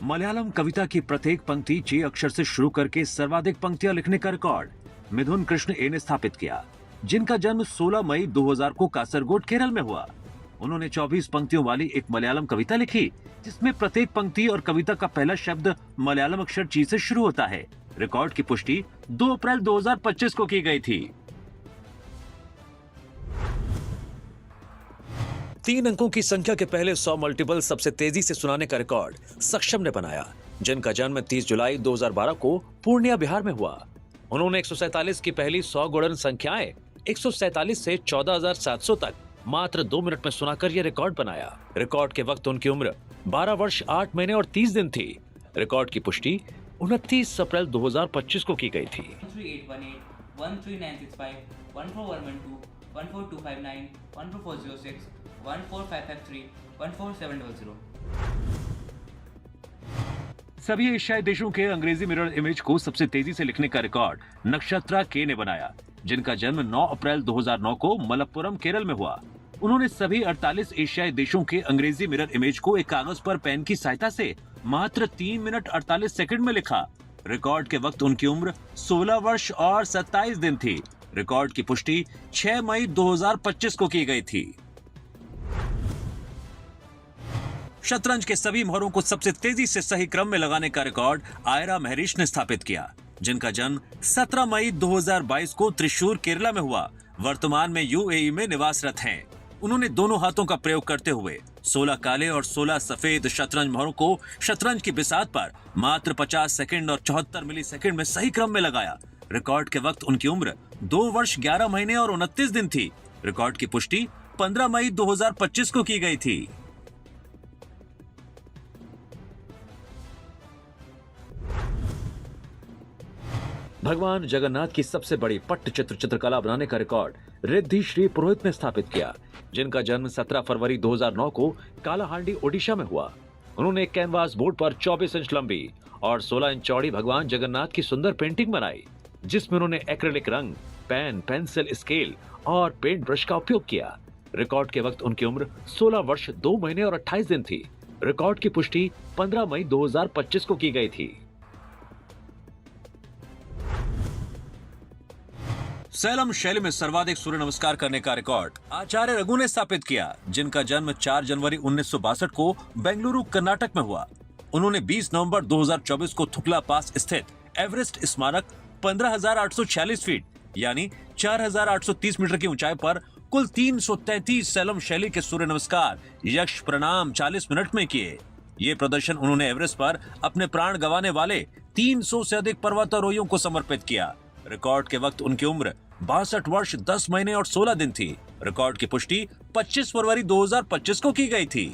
मलयालम कविता की प्रत्येक पंक्ति जे अक्षर से शुरू करके सर्वाधिक पंक्तियां लिखने का रिकॉर्ड मिथुन कृष्ण ए ने स्थापित किया, जिनका जन्म 16 मई 2000 को कासरगोड, केरल में हुआ। उन्होंने 24 पंक्तियों वाली एक मलयालम कविता लिखी, जिसमें प्रत्येक पंक्ति और कविता का पहला शब्द मलयालम अक्षर ची से शुरू होता है। रिकॉर्ड की पुष्टि 2 अप्रैल 2025 को की गई थी। 3 अंकों की संख्या के पहले 100 मल्टीपल सबसे तेजी से सुनाने का रिकॉर्ड सक्षम ने बनाया, जिनका जन्म 30 जुलाई 2012 को पूर्णिया, बिहार में हुआ। उन्होंने 147 की पहली 100 गुणन संख्याएं 147 से 14,700 तक मात्र 2 मिनट में सुनाकर यह रिकॉर्ड बनाया। रिकॉर्ड के वक्त उनकी उम्र 12 वर्ष 8 महीने और 30 दिन थी। रिकॉर्ड की पुष्टि 29 अप्रैल 2025 को की गई थी। 14818 139 14406 14553 सभी एशियाई देशों के अंग्रेजी मिरर इमेज को सबसे तेजी से लिखने का रिकॉर्ड नक्षत्रा के ने बनाया, जिनका जन्म 9 अप्रैल 2009 को मलप्पुरम, केरल में हुआ। उन्होंने सभी 48 एशियाई देशों के अंग्रेजी मिरर इमेज को एक कागज पर पेन की सहायता से मात्र 3 मिनट 48 सेकंड में लिखा। रिकॉर्ड के वक्त उनकी उम्र 16 वर्ष और 27 दिन थी। रिकॉर्ड की पुष्टि 6 मई 2025 को की गई थी। शतरंज के सभी मोहरों को सबसे तेजी से सही क्रम में लगाने का रिकॉर्ड आयरा महरीश ने स्थापित किया, जिनका जन्म 17 मई 2022 को त्रिशूर, केरला में हुआ। वर्तमान में यूएई में निवासरत हैं। उन्होंने दोनों हाथों का प्रयोग करते हुए 16 काले और 16 सफेद शतरंज मोहरों को शतरंज की बिसात पर मात्र 50 सेकंड और 74 मिली सेकंड में सही क्रम में लगाया। रिकॉर्ड के वक्त उनकी उम्र 2 वर्ष 11 महीने और 29 दिन थी। रिकॉर्ड की पुष्टि 15 मई 2025 को की गई थी। भगवान जगन्नाथ की सबसे बड़ी पट्टचित्र चित्रकला बनाने का रिकॉर्ड रिद्धि श्री पुरोहित ने स्थापित किया, जिनका जन्म 17 फरवरी 2009 को कालाहांडी, ओडिशा में हुआ। उन्होंने एक कैनवास बोर्ड पर 24 इंच लंबी और 16 इंच चौड़ी भगवान जगन्नाथ की सुंदर पेंटिंग बनाई, जिसमें उन्होंने एक्रिलिक रंग, पेन, पेंसिल, स्केल और पेंट ब्रश का उपयोग किया। रिकॉर्ड के वक्त उनकी उम्र 16 वर्ष 2 महीने और 28 दिन थी। रिकॉर्ड की पुष्टि 15 मई 2025 को की गई थी। सैलम शैली में सर्वाधिक सूर्य नमस्कार करने का रिकॉर्ड आचार्य रघु ने स्थापित किया, जिनका जन्म 4 जनवरी 1962 को बेंगलुरु, कर्नाटक में हुआ। उन्होंने 20 नवंबर 2024 को थुकला पास स्थित एवरेस्ट स्मारक 15,846 फीट यानी 4,830 मीटर की ऊंचाई पर कुल 333 सैलम शैली के सूर्य नमस्कार यक्ष प्रणाम 40 मिनट में किए। ये प्रदर्शन उन्होंने एवरेस्ट पर अपने प्राण गंवाने वाले 300 से अधिक पर्वतारोहियों को समर्पित किया। रिकॉर्ड के वक्त उनकी उम्र 62 वर्ष 10 महीने और 16 दिन थी। रिकॉर्ड की पुष्टि 25 फरवरी 2025 को की गई थी।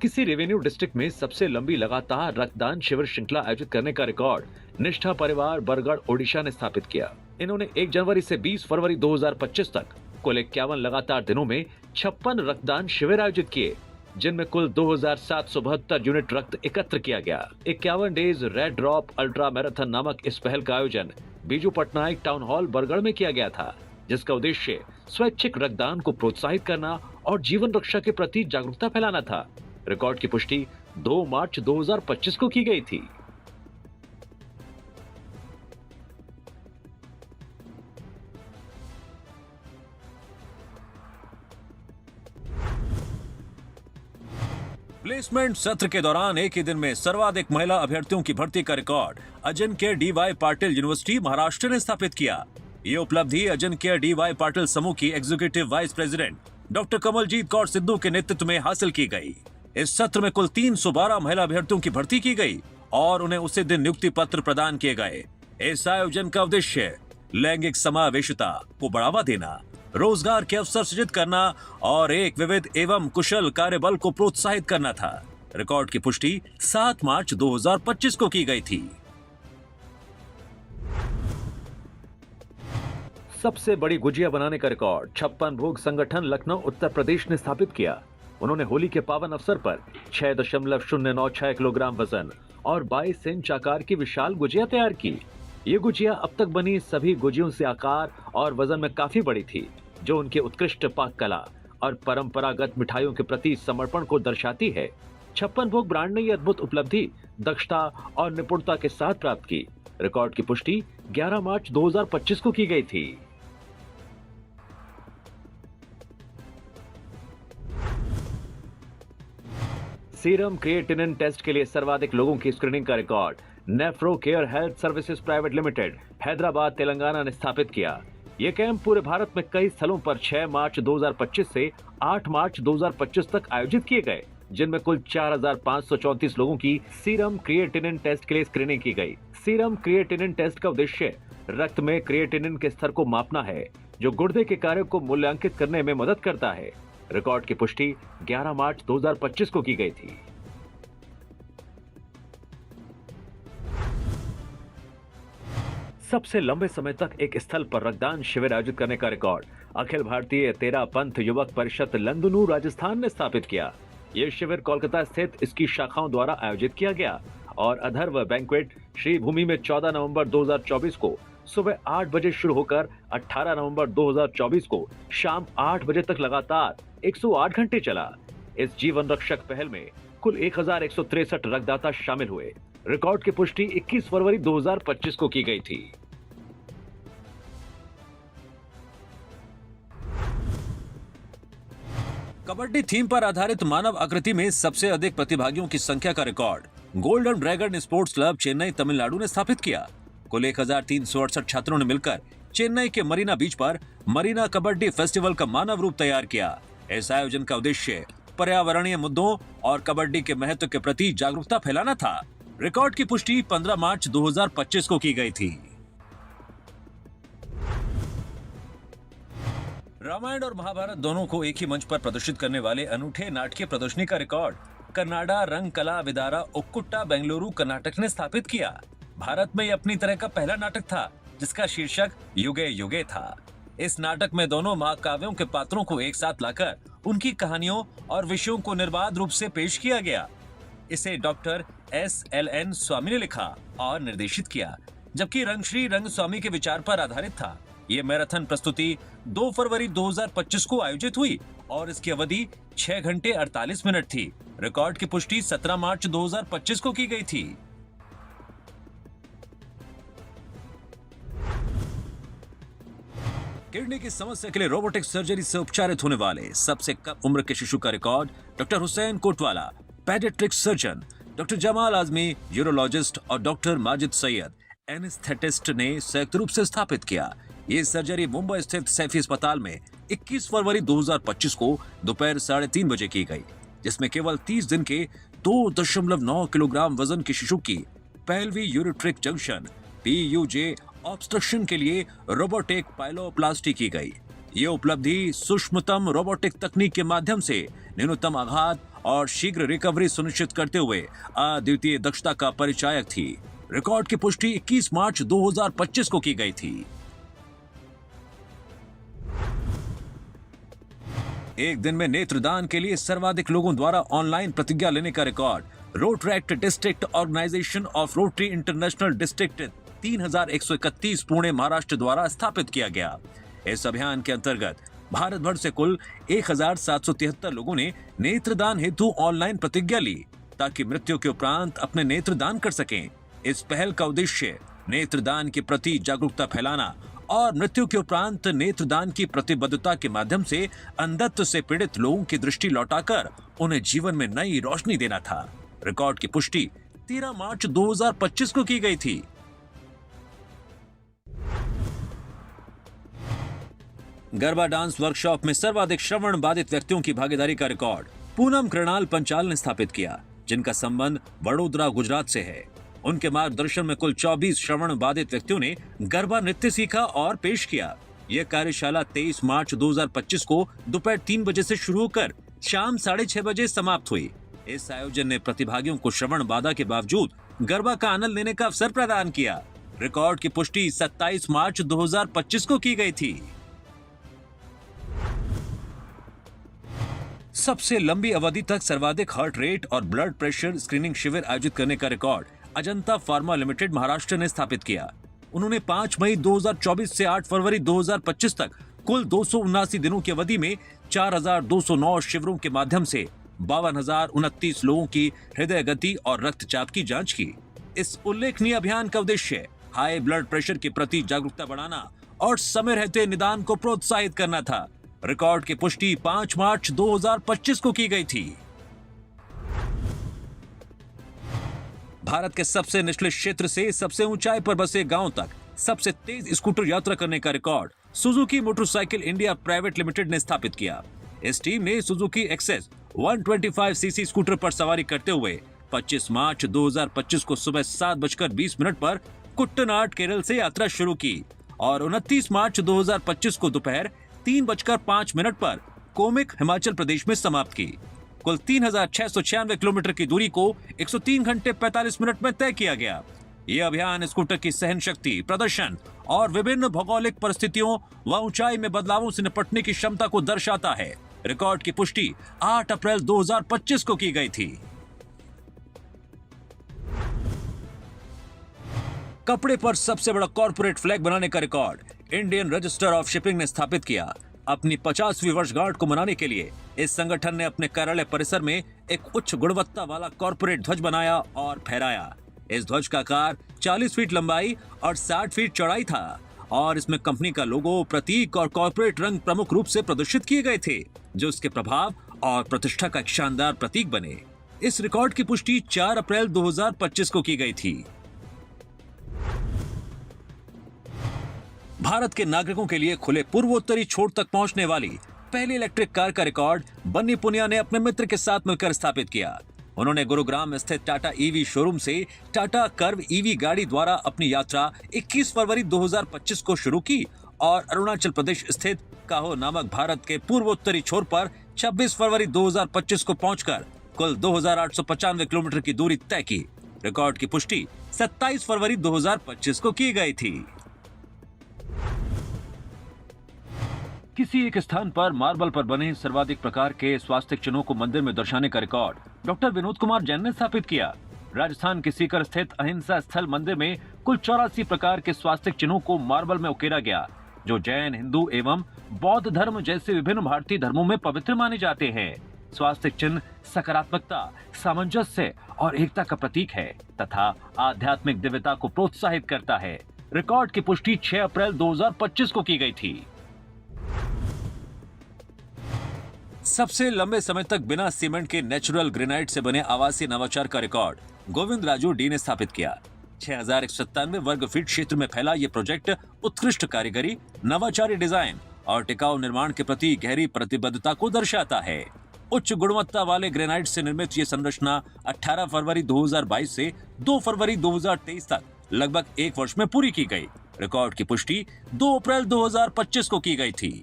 किसी रेवेन्यू डिस्ट्रिक्ट में सबसे लंबी लगातार रक्तदान शिविर श्रृंखला आयोजित करने का रिकॉर्ड निष्ठा परिवार, बरगढ़, ओडिशा ने स्थापित किया। इन्होंने 1 जनवरी से 20 फरवरी 2025 तक कुल 51 लगातार दिनों में 56 रक्तदान शिविर आयोजित किए, जिनमें कुल 2,772 यूनिट रक्त एकत्र किया गया। 51 days red drop ultra marathon नामक इस पहल का आयोजन बीजू पटनायक टाउन हॉल, बरगढ़ में किया गया था, जिसका उद्देश्य स्वैच्छिक रक्तदान को प्रोत्साहित करना और जीवन रक्षा के प्रति जागरूकता फैलाना था। रिकॉर्ड की पुष्टि 2 मार्च 2025 को की गई थी। प्लेसमेंट सत्र के दौरान एक ही दिन में सर्वाधिक महिला अभ्यर्थियों की भर्ती का record Ajinkya D Y. Patil university, Maharashtra ने स्थापित किया। ये उपलब्धि अजनकेयर डी.वाई. पाटिल समूह की executive vice president doctor Kamaljeet Kaur Sidhu के नेतृत्व में हासिल की गई। इस सत्र में कुल 312 महिला अभ्यर्थियों की भर्ती की गई और उन्हें उसी दिन नियुक्ति पत्र प्रदान किए गए। इस आयोजन का उद्देश्य लैंगिक समावेशिता को बढ़ावा देना, रोजगार के अवसर सृजित करना और एक विविध एवं कुशल कार्यबल को प्रोत्साहित करना था। रिकॉर्ड की पुष्टि 7 मार्च 2025 को की गई थी। सबसे बड़ी गुजिया बनाने का रिकॉर्ड 56 भोग संगठन, लखनऊ, उत्तर प्रदेश ने स्थापित किया। उन्होंने होली के पावन अवसर पर 6.096 किलोग्राम वजन और 22 इंच आकार की विशाल गुजिया तैयार की। ये गुजिया अब तक बनी सभी गुजियों से आकार और वजन में काफी बड़ी थी, जो उनके उत्कृष्ट पाक कला और परंपरागत मिठाइयों के प्रति समर्पण को दर्शाती है। 56 भोग ब्रांड ने यह अद्भुत उपलब्धि दक्षता और निपुणता के साथ प्राप्त की। रिकॉर्ड की पुष्टि 11 मार्च 2025 को की गई थी। सीरम क्रिएटिनिन टेस्ट के लिए सर्वाधिक लोगों की स्क्रीनिंग का record nephro care health services private limited Hyderabad Telangana ने स्थापित किया। यह कैंप पूरे भारत में कई स्थलों पर 6 मार्च 2025 से 8 मार्च 2025 तक आयोजित किए गए, जिनमें कुल 4,534 लोगों की सीरम क्रिएटिनिन टेस्ट के लिए स्क्रीनिंग की गई। सीरम क्रिएटिनिन टेस्ट का उद्देश्य रक्त में क्रिएटिनिन के स्तर को मापना है, जो गुर्दे के कार्य को मूल्यांकित करने में मदद करता है। रिकॉर्ड की पुष्टि 11 मार्च 2025 को की गई थी। सबसे लंबे समय तक एक स्थल पर रक्तदान शिविर आयोजित करने का रिकॉर्ड अखिल भारतीय तेरा पंथ युवक परिषद लंदनू राजस्थान ने स्थापित किया। यह शिविर कोलकाता स्थित इसकी शाखाओं द्वारा आयोजित किया गया और अधर्व बैंक्वेट श्री भूमि में 14 नवंबर 2024 को सुबह 8 बजे शुरू होकर 18 नवंबर 2024 को शाम 8 बजे तक लगातार 108 घंटे चला। इस जीवन रक्षक पहल में कुल 1163 रक्तदाता शामिल हुए। रिकॉर्ड की पुष्टि 21 फरवरी 2025 को की गई थी। कबड्डी थीम पर आधारित मानव आकृति में सबसे अधिक प्रतिभागियों की संख्या का record golden dragon sports club Chennai Tamil Nadu ने स्थापित किया। कुल 1368 छात्रों ने मिलकर चेन्नई के मरीना बीच पर मरीना कबड्डी फेस्टिवल का मानव रूप तैयार किया। इस आयोजन का उद्देश्य पर्यावरणीय मुद्दों और कबड्डी के महत्व के प्रति जागरूकता फैलाना था। रिकॉर्ड की पुष्टि 15 मार्च 2025 को की गई थी। रामायण और महाभारत दोनों को एक ही मंच पर प्रदर्शित करने वाले अनूठे नाट्य प्रदर्शनी का रिकॉर्ड कन्नाडा रंग कला विदारा उक्कुट्टा बेंगलुरु कर्नाटक ने स्थापित किया। भारत में यह अपनी तरह का पहला नाटक था, जिसका शीर्षक युगे युगे था। इस नाटक में दोनों महाकाव्यों के पात्रों को एक साथ लाकर उनकी कहानियों और विषयों को निर्बाध रूप से पेश किया गया। इसे डॉक्टर SLN स्वामी ने लिखा और निर्देशित किया, जबकि रंगश्री रंगस्वामी के विचार पर आधारित था। ये मैराथन प्रस्तुति 2 फरवरी 2025 को आयोजित हुई और इसकी अवधि 6 घंटे 48 मिनट थी। रिकॉर्ड की पुष्टि 17 मार्च 2025 को की गई थी। किडनी की समस्या के लिए रोबोटिक सर्जरी से उपचारित होने वाले सबसे कम उम्र के शिशु का record doctor Hussain Kotwala paediatric surgeon, doctor Jamal Azmi urologist और डॉक्टर माजिद सैयद एनेस्थेटिस्ट ने संयुक्त रूप से स्थापित किया। ये सर्जरी मुंबई स्थित सैफी अस्पताल में 21 फरवरी 2025 को दोपहर 3:30 बजे की गई, जिसमें केवल 30 दिन के 2.9 किलोग्राम वजन के शिशु की पेल्वी यूरेट्रिक जंक्शन PUJ ऑब्स्ट्रक्शन के लिए रोबोटिक पाइलोप्लास्टी की गई। ये उपलब्धि सूक्ष्मतम रोबोटिक तकनीक के माध्यम से न्यूनतम आघात और शीघ्र रिकवरी सुनिश्चित करते हुए अद्वितीय दक्षता का परिचायक थी। रिकॉर्ड की पुष्टि 21 मार्च 2025 को की गई थी। एक दिन में नेत्रदान के लिए सर्वाधिक लोगों द्वारा ऑनलाइन प्रतिज्ञा लेने का record Rotaract district organization of Rotary International district 3131 Pune Maharashtra द्वारा स्थापित किया गया। इस अभियान के अंतर्गत भारत भर से कुल 1773 लोगों ने नेत्रदान हेतु ऑनलाइन प्रतिज्ञा ली, ताकि मृत्यु के उपरांत अपने नेत्रदान कर सकें। इस पहल का उद्देश्य नेत्रदान के प्रति जागरूकता फैलाना और मृत्यु के उपरांत नेत्रदान की प्रतिबद्धता के माध्यम से अंधत्व से पीड़ित लोगों की दृष्टि लौटाकर उन्हें जीवन में नई रोशनी देना था। रिकॉर्ड की पुष्टि 13 मार्च 2025 को की गई थी। गरबा डांस वर्कशॉप में सर्वाधिक श्रवण बाधित व्यक्तियों की भागीदारी का रिकॉर्ड पूनम कृणाल पंचाल ने स्थापित किया, जिनका संबंध वडोदरा गुजरात से है। उनके मार्गदर्शन में कुल 24 श्रवण बाधित व्यक्तियों ने गरबा नृत्य सीखा और पेश किया। यह कार्यशाला 23 मार्च 2025 को दोपहर 3 बजे से शुरू होकर शाम 6:30 बजे समाप्त हुई। इस आयोजन ने प्रतिभागियों को श्रवण बाधा के बावजूद गरबा का आनंद लेने का अवसर प्रदान किया। रिकॉर्ड की पुष्टि 27 मार्च 2025 को की गई थी। सबसे लंबी अवधि तक सर्वाधिक हार्ट रेट और ब्लड प्रेशर स्क्रीनिंग शिविर आयोजित करने का record Ajanta pharma limited Maharashtra ने स्थापित किया। उन्होंने 5 मई 2024 से 8 फरवरी 2025 तक कुल 279 दिनों की अवधि में 4,209 शिविरों के माध्यम से 52,029 लोगों की हृदय गति और रक्तचाप की जांच की। इस उल्लेखनीय अभियान का उद्देश्य हाई ब्लड प्रेशर के प्रति जागरूकता बढ़ाना और समय रहते निदान को प्रोत्साहित करना था। रिकॉर्ड की पुष्टि 5 मार्च 2025 को की गई थी। भारत के सबसे निचले क्षेत्र से सबसे ऊंचाई पर बसे गांव तक सबसे तेज स्कूटर यात्रा करने का record Suzuki motorcycle India private limited ने स्थापित किया। इस टीम ने सुजुकी एक्सेस 125 सीसी स्कूटर पर सवारी करते हुए 25 मार्च 2025 को सुबह 7:20 पर कुट्टनाड केरल से यात्रा शुरू की और 29 मार्च 2025 को दोपहर 3:05 पर कोमिक हिमाचल प्रदेश में समाप्त की। कुल 3,696 किलोमीटर की दूरी को 103 घंटे 45 मिनट में तय किया गया। यह अभियान स्कूटर की सहन शक्ति, प्रदर्शन और विभिन्न भौगोलिक परिस्थितियों व ऊंचाई में बदलावों से निपटने की क्षमता को दर्शाता है। रिकॉर्ड की पुष्टि 8 अप्रैल 2025 को की गई थी। कपड़े पर सबसे बड़ा कॉर्पोरेट फ्लैग बनाने का record Indian register of shipping ने स्थापित किया। अपनी 50वीं वर्षगांठ को मनाने के लिए इस संगठन ने अपने कार्यालय परिसर में एक उच्च गुणवत्ता वाला कॉर्पोरेट ध्वज बनाया और फहराया। इस ध्वज का आकार 40 फीट लंबाई और 60 फीट चौड़ाई था और इसमें कंपनी का लोगो, प्रतीक और कॉर्पोरेट रंग प्रमुख रूप से प्रदर्शित किए गए थे, जो उसके प्रभाव और प्रतिष्ठा का एक शानदार प्रतीक बने। इस रिकॉर्ड की पुष्टि 4 अप्रैल 2025 को की गई थी। भारत के नागरिकों के लिए खुले पूर्वोत्तरी छोर तक पहुंचने वाली पहली इलेक्ट्रिक कार का रिकॉर्ड बन्नी पुनिया ने अपने मित्र के साथ मिलकर स्थापित किया। उन्होंने गुरुग्राम स्थित टाटा ईवी शोरूम से टाटा कर्व ईवी गाड़ी द्वारा अपनी यात्रा 21 फरवरी 2025 को शुरू की और अरुणाचल प्रदेश स्थित काहो नामक भारत के पूर्वोत्तरी छोर पर 26 फरवरी 2025 को पहुंचकर कुल 2,895 किलोमीटर की दूरी तय की। रिकॉर्ड की पुष्टि 27 फरवरी 2025 को की गई थी। किसी एक स्थान पर मार्बल पर बने सर्वाधिक प्रकार के स्वास्तिक चिन्हों को मंदिर में दर्शाने का रिकॉर्ड डॉक्टर विनोद कुमार जैन ने स्थापित किया। राजस्थान के सीकर स्थित अहिंसा स्थल मंदिर में कुल 84 प्रकार के स्वास्तिक चिन्हों को मार्बल में उकेरा गया, जो जैन, हिंदू एवं बौद्ध धर्म जैसे विभिन्न भारतीय धर्मों में पवित्र माने जाते हैं। स्वास्तिक चिन्ह सकारात्मकता, सामंजस्य और एकता का प्रतीक है तथा आध्यात्मिक दिव्यता को प्रोत्साहित करता है। रिकॉर्ड की पुष्टि 6 अप्रैल 2025 को की गई थी। सबसे लंबे समय तक बिना सीमेंट के नेचुरल ग्रेनाइट से बने आवासीय नवाचार का रिकॉर्ड गोविंद राजू डी ने स्थापित किया। 6,197 वर्ग फीट क्षेत्र में फैला ये प्रोजेक्ट उत्कृष्ट कारीगरी, नवाचारी डिजाइन और टिकाऊ निर्माण के प्रति गहरी प्रतिबद्धता को दर्शाता है। उच्च गुणवत्ता वाले ग्रेनाइट से निर्मित ये संरचना 18 फरवरी 2022 से 2 फरवरी 2023 तक लगभग 1 वर्ष में पूरी की गई। रिकॉर्ड की पुष्टि 2 अप्रैल 2025 को की गई थी।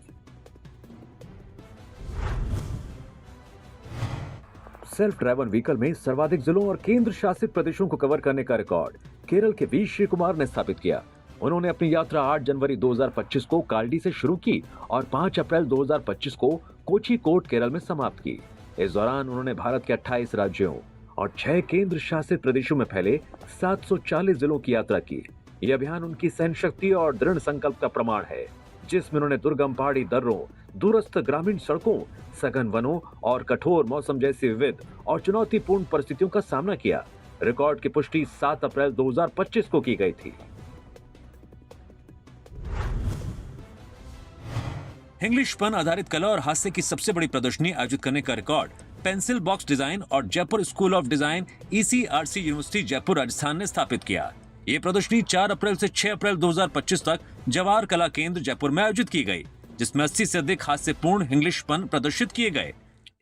सेल्फ ड्राइवन व्हीकल में सर्वाधिक जिलों और केंद्र शासित प्रदेशों को कवर करने का रिकॉर्ड केरल के वी श्री कुमार ने स्थापित किया। उन्होंने अपनी यात्रा 8 जनवरी 2025 को काल्डी से शुरू की और 5 अप्रैल 2025 को कोझिकोड केरल में समाप्त की। इस दौरान उन्होंने भारत के 28 राज्यों और 6 केंद्र शासित प्रदेशों में फैले 740 जिलों की यात्रा की। यह अभियान उनकी सहन शक्ति और दृढ़ संकल्प का प्रमाण है, जिसमें उन्होंने दुर्गम पहाड़ी दर्रों, दूरस्थ ग्रामीण सड़कों, सघन वनों और कठोर मौसम जैसी विविध और चुनौतीपूर्ण परिस्थितियों का सामना किया। रिकॉर्ड की पुष्टि 7 अप्रैल 2025 को की गई थी। इंग्लिशपन आधारित कला और हास्य की सबसे बड़ी प्रदर्शनी आयोजित करने का रिकॉर्ड पेंसिल बॉक्स डिजाइन और Jaipur school of design ECRC university Jaipur Rajasthan ने स्थापित किया। ये प्रदर्शनी 4 अप्रैल से 6 अप्रैल 2025 तक जवाहर कला केंद्र जयपुर में आयोजित की गई, जिसमें 80 से अधिक हास्यपूर्ण इंग्लिशपन प्रदर्शित किए गए।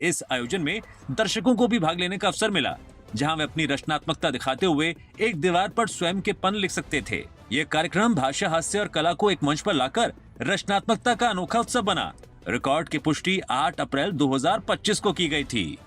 इस आयोजन में दर्शकों को भी भाग लेने का अवसर मिला, जहां वे अपनी रचनात्मकता दिखाते हुए एक दीवार पर स्वयं के पन लिख सकते थे। ये कार्यक्रम भाषा, हास्य और कला को एक मंच पर लाकर रचनात्मकता का अनोखा उत्सव बना। रिकॉर्ड की पुष्टि 8 अप्रैल 2025 को की गई थी।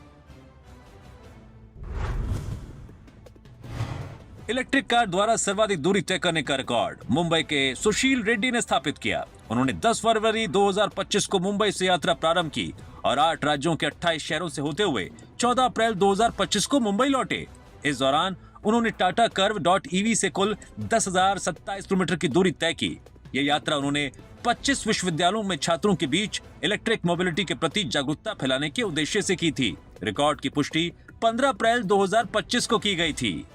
इलेक्ट्रिक कार द्वारा सर्वाधिक दूरी तय करने का रिकॉर्ड मुंबई के सुशील रेड्डी ने स्थापित किया। उन्होंने 10 फरवरी 2025 को मुंबई से यात्रा प्रारंभ की और 8 राज्यों के 28 शहरों से होते हुए 14 अप्रैल 2025 को मुंबई लौटे। इस दौरान उन्होंने टाटा कर्व .EV से कुल 10,027 किलोमीटर की दूरी तय की। यह यात्रा उन्होंने 25 विश्वविद्यालयों में छात्रों के बीच इलेक्ट्रिक मोबिलिटी के प्रति जागरूकता फैलाने के उद्देश्य से की थी। रिकॉर्ड की पुष्टि 15 अप्रैल 2025 को की गई थी।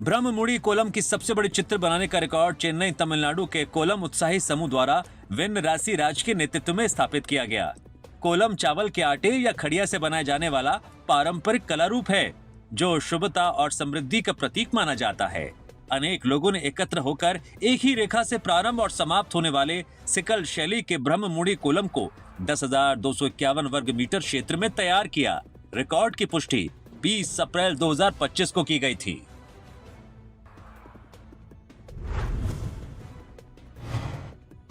ब्रह्ममुड़ी कोलम की सबसे बड़ी चित्र बनाने का रिकॉर्ड चेन्नई तमिलनाडु के कोलम उत्साही समूह द्वारा विन राशि राज के नेतृत्व में स्थापित किया गया। कोलम चावल के आटे या खड़िया से बनाए जाने वाला पारंपरिक कला रूप है जो शुभता और समृद्धि का प्रतीक माना जाता है। अनेक लोगों ने एकत्र होकर एक ही रेखा से प्रारंभ और समाप्त होने वाले सिकल शैली के ब्रह्ममुड़ी कोलम को 10,251 वर्ग मीटर क्षेत्र में तैयार किया। रिकॉर्ड की पुष्टि 20 अप्रैल 2025 को की गई थी।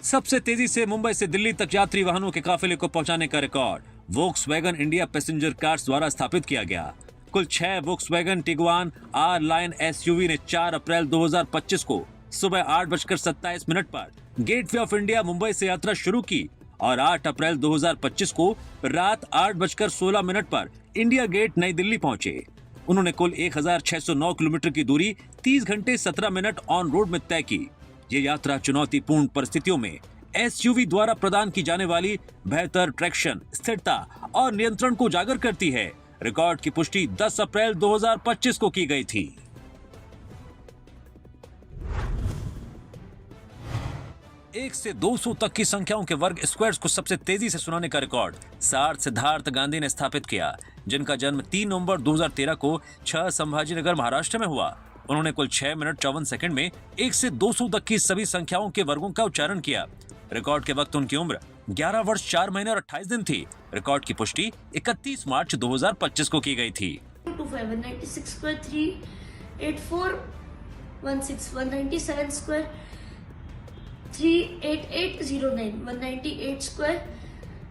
सबसे तेजी से मुंबई से दिल्ली तक यात्री वाहनों के काफिले को पहुंचाने का record Volkswagen India passenger cars द्वारा स्थापित किया गया। कुल 6 Volkswagen Tiguan R line SUV ने 4 अप्रैल 2025 को सुबह 8:27 पर गेटवे ऑफ इंडिया मुंबई से यात्रा शुरू की और 8 अप्रैल 2025 को रात 8:16 पर इंडिया गेट नई दिल्ली पहुंचे। उन्होंने कुल 1609 किलोमीटर की दूरी 30 घंटे 17 मिनट ऑन रोड में तय की। ये यात्रा चुनौतीपूर्ण परिस्थितियों में एसयूवी द्वारा प्रदान की जाने वाली बेहतर ट्रैक्शन, स्थिरता और नियंत्रण को उजागर करती है। रिकॉर्ड की पुष्टि 10 अप्रैल 2025 को की गई थी। एक से 200 तक की संख्याओं के वर्ग स्क्वायर्स को सबसे तेजी से सुनाने का रिकॉर्ड सार्थ सिद्धार्थ गांधी ने स्थापित किया, जिनका जन्म 3 नवंबर 2013 को 6 संभाजीनगर महाराष्ट्र में हुआ। उन्होंने कुल 6 मिनट 54 सेकंड में 1 से 200 तक की सभी संख्याओं के वर्गों का उच्चारण किया। रिकॉर्ड के वक्त उनकी उम्र 11 वर्ष 4 महीने और 28 दिन थी। रिकॉर्ड की पुष्टि 31 मार्च 2025 को की गई थी। 196 square 384 16 197 square 38809 198 square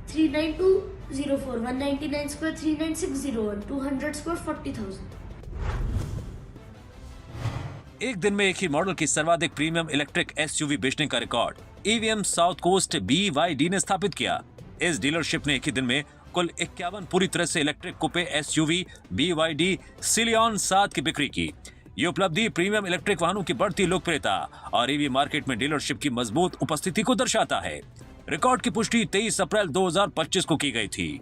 39204 199 square 39601 200 square 40,000। एक दिन में एक ही मॉडल की सर्वाधिक प्रीमियम इलेक्ट्रिक एसयूवी बेचने का record EVM South Coast BYD ने स्थापित किया। इस डीलरशिप ने एक ही दिन में कुल 51 पूरी तरह से electric coupe SUV BYD Sealion 7 की बिक्री की। ये उपलब्धि प्रीमियम इलेक्ट्रिक वाहनों की बढ़ती लोकप्रियता और ईवी मार्केट में डीलरशिप की मजबूत उपस्थिति को दर्शाता है। रिकॉर्ड की पुष्टि 23 अप्रैल 2025 को की गई थी।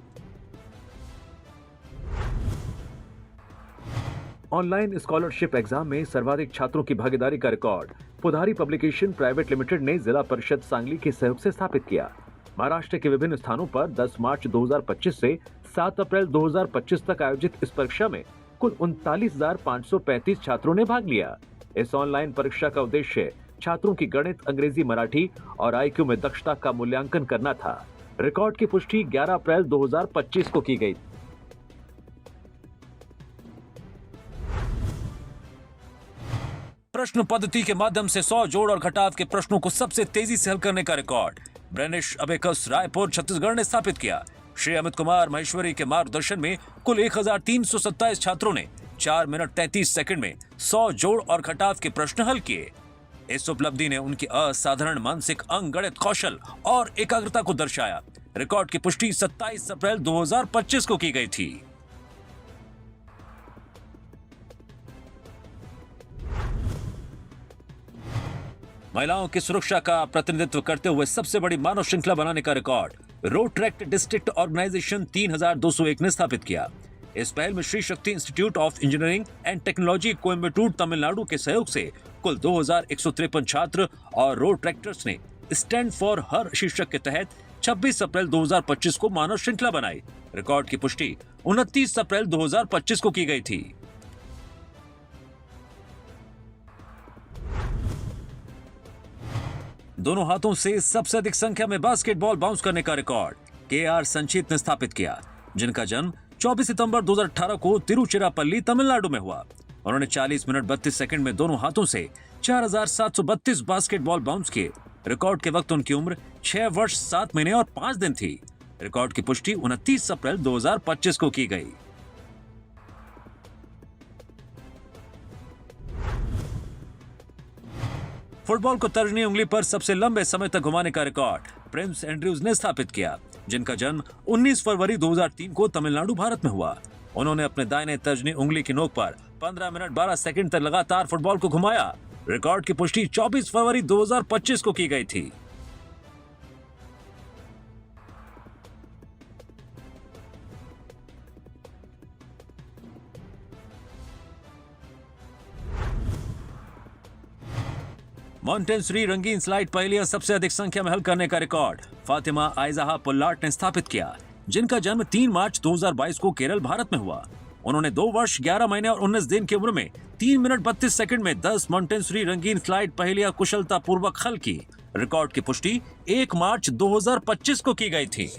ऑनलाइन स्कॉलरशिप एग्जाम में सर्वाधिक छात्रों की भागीदारी का रिकॉर्ड पुधारी पब्लिकेशन प्राइवेट लिमिटेड ने जिला परिषद सांगली के सहयोग से स्थापित किया। महाराष्ट्र के विभिन्न स्थानों पर 10 मार्च 2025 से 7 अप्रैल 2025 तक आयोजित इस परीक्षा में कुल 39,535 छात्रों ने भाग लिया। इस ऑनलाइन परीक्षा का उद्देश्य छात्रों की गणित, अंग्रेजी, मराठी और IQ में दक्षता का मूल्यांकन करना था। रिकॉर्ड की पुष्टि 11 अप्रैल 2025 को की गई। प्रश्न पद्धति के माध्यम से 100 जोड़ और घटाव के प्रश्नों को सबसे तेजी से हल करने का रिकॉर्ड ब्रेनिश अबेकस रायपुर छत्तीसगढ़ ने स्थापित किया। श्री अमित कुमार महेश्वरी के मार्गदर्शन में कुल 1327 छात्रों ने 4 मिनट 33 सेकंड में 100 जोड़ और घटाव के प्रश्न हल किए। इस उपलब्धि ने उनकी असाधारण मानसिक अंकगणित कौशल और एकाग्रता को दर्शाया। रिकॉर्ड की पुष्टि 27 अप्रैल 2025 को की गई थी। महिलाओं की सुरक्षा का प्रतिनिधित्व करते हुए सबसे बड़ी मानव श्रृंखला बनाने का record Rotaract district organization 3201 ने स्थापित किया। इस पहल में Shri Shakti institute of engineering and technology Coimbatore Tamil Nadu के सहयोग से कुल 2153 छात्र और रोड ट्रैक्टर्स ने स्टैंड फॉर हर शीर्षक के तहत 26 अप्रैल 2025 को मानव श्रृंखला बनाई। रिकॉर्ड की पुष्टि 29 अप्रैल 2025 को की गई थी। दोनों हाथों से सबसे अधिक संख्या में बास्केटबॉल बाउंस करने का रिकॉर्ड KR संचित ने स्थापित किया, जिनका जन्म 24 सितंबर 2018 को तिरुचिरापल्ली तमिलनाडु में हुआ। उन्होंने 40 मिनट 32 सेकंड में दोनों हाथों से 4732 बास्केटबॉल बाउंस किए। रिकॉर्ड के वक्त उनकी उम्र 6 वर्ष 7 महीने और 5 दिन थी। रिकॉर्ड की पुष्टि 29 अप्रैल 2025 को की गई। फुटबॉल को तर्जनी उंगली पर सबसे लंबे समय तक घुमाने का रिकॉर्ड प्रिंस एंड्रयूज ने स्थापित किया, जिनका जन्म 19 फरवरी 2003 को तमिलनाडु भारत में हुआ। उन्होंने अपने दाहिने तर्जनी उंगली की नोक पर 15 मिनट 12 सेकंड तक लगातार फुटबॉल को घुमाया। रिकॉर्ड की पुष्टि 24 फरवरी 2025 को की गई थी। मॉन्टेसरी रंगीन स्लाइड पहेलियां सबसे अधिक संख्या में हल करने का रिकॉर्ड फातिमा आइज़हा पुल्लाट ने स्थापित किया, जिनका जन्म 3 मार्च 2022 को केरल, भारत में हुआ। उन्होंने 2 वर्ष 11 महीने और 19 दिन की उम्र में 3 मिनट 32 सेकंड में 10 मॉन्टेसरी रंगीन स्लाइड पहेलियां कुशलता पूर्वक हल की। रिकॉर्ड की पुष्टि 1 मार्च 2025 को की गई थी।